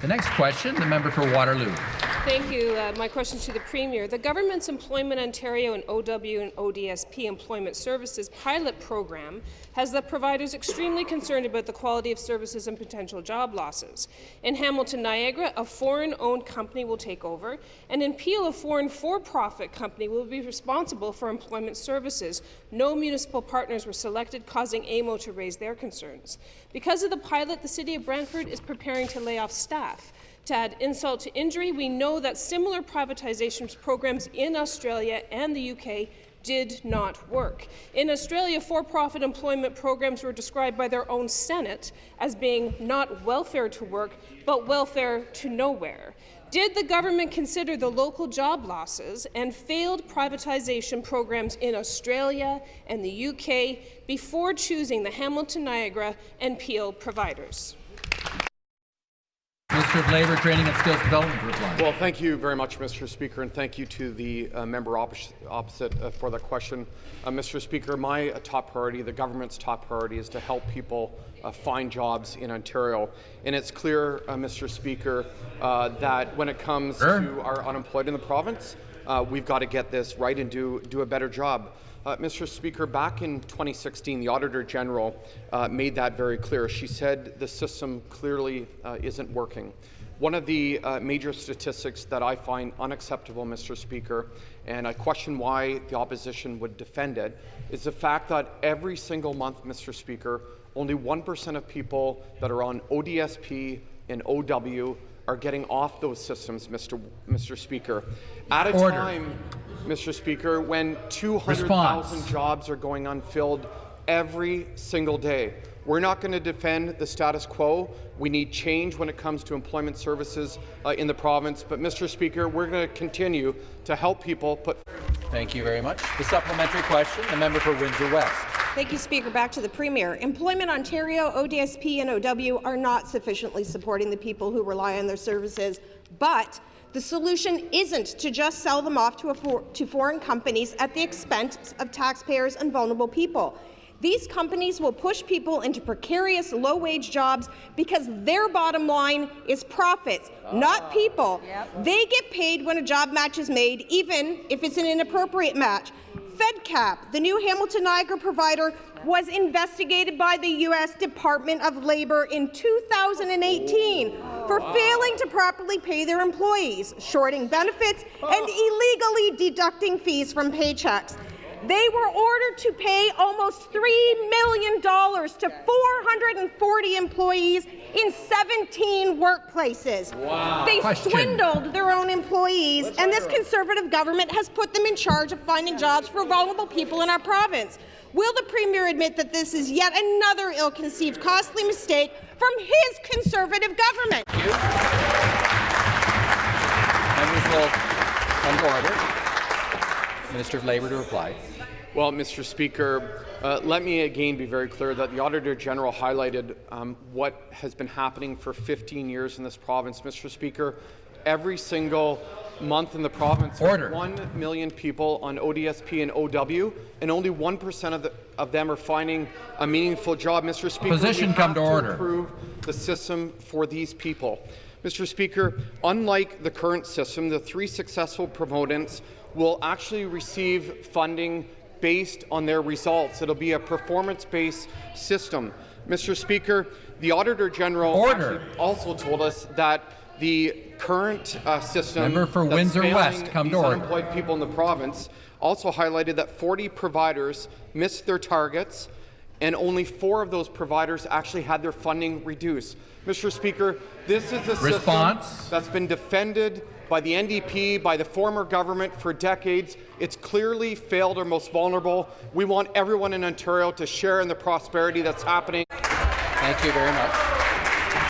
The next question, the member for Waterloo. Thank you. My question is to the Premier. The government's Employment Ontario and OW and ODSP Employment Services pilot program has the providers extremely concerned about the quality of services and potential job losses. In Hamilton Niagara, a foreign-owned company will take over, and in Peel, a foreign for-profit company will be responsible for employment services. No municipal partners were selected, causing AMO to raise their concerns. Because of the pilot, the City of Brantford is preparing to lay off staff. To add insult to injury, we know that similar privatization programs in Australia and the UK did not work. In Australia, for-profit employment programs were described by their own Senate as being not welfare to work, but welfare to nowhere. Did the government consider the local job losses and failed privatization programs in Australia and the UK before choosing the Hamilton Niagara and Peel providers? Minister of Labour, Training and Skills Development to reply. Well, thank you very much, Mr. Speaker, and thank you to the member opposite for that question. Mr. Speaker, my top priority, the government's top priority, is to help people find jobs in Ontario. And it's clear, Mr. Speaker, that when it comes to our unemployed in the province, we've got to get this right and do a better job. Mr. Speaker, back in 2016, the Auditor General made that very clear. She said the system clearly isn't working. One of the major statistics that I find unacceptable, Mr. Speaker, and I question why the opposition would defend it, is the fact that every single month, Mr. Speaker, only 1% of people that are on ODSP and OW are getting off those systems, Mr. Speaker. At a time, Mr. Speaker, when 200,000 jobs are going unfilled every single day. We're not going to defend the status quo. We need change when it comes to employment services in the province. But, Mr. Speaker, we're going to continue to help people put. Thank you very much. The supplementary question, the member for Windsor West. Thank you, Speaker. Back to the Premier. Employment Ontario, ODSP and OW are not sufficiently supporting the people who rely on their services, but the solution isn't to just sell them off to foreign companies at the expense of taxpayers and vulnerable people. These companies will push people into precarious, low-wage jobs because their bottom line is profits, not people. They get paid when a job match is made, even if it's an inappropriate match. FedCap, the new Hamilton Niagara provider, was investigated by the U.S. Department of Labor in 2018 for failing to properly pay their employees, shorting benefits, and illegally deducting fees from paychecks. They were ordered to pay almost $3 million to 440 employees in 17 workplaces. They swindled their own employees, and this Conservative government has put them in charge of finding jobs for vulnerable people in our province. Will the Premier admit that this is yet another ill-conceived, costly mistake from his Conservative government? Members will come to order. Minister of Labour to reply. Well, Mr. Speaker, let me again be very clear that the Auditor General highlighted what has been happening for 15 years in this province. Mr. Speaker, every single month in the province, 1 million people on ODSP and OW, and only 1% of them are finding a meaningful job. Mr. Speaker, we have to improve the system for these people. Mr. Speaker, unlike the current system, the 3 successful proponents will actually receive funding based on their results. It'll be a performance-based system. Mr. Speaker, the Auditor General also told us that the current system that's failing these unemployed people in the province also highlighted that 40 providers missed their targets and only 4 of those providers actually had their funding reduced. Mr. Speaker, this is a system that's been defended by the NDP, by the former government for decades. It's clearly failed our most vulnerable. We want everyone in Ontario to share in the prosperity that's happening. Thank you very much.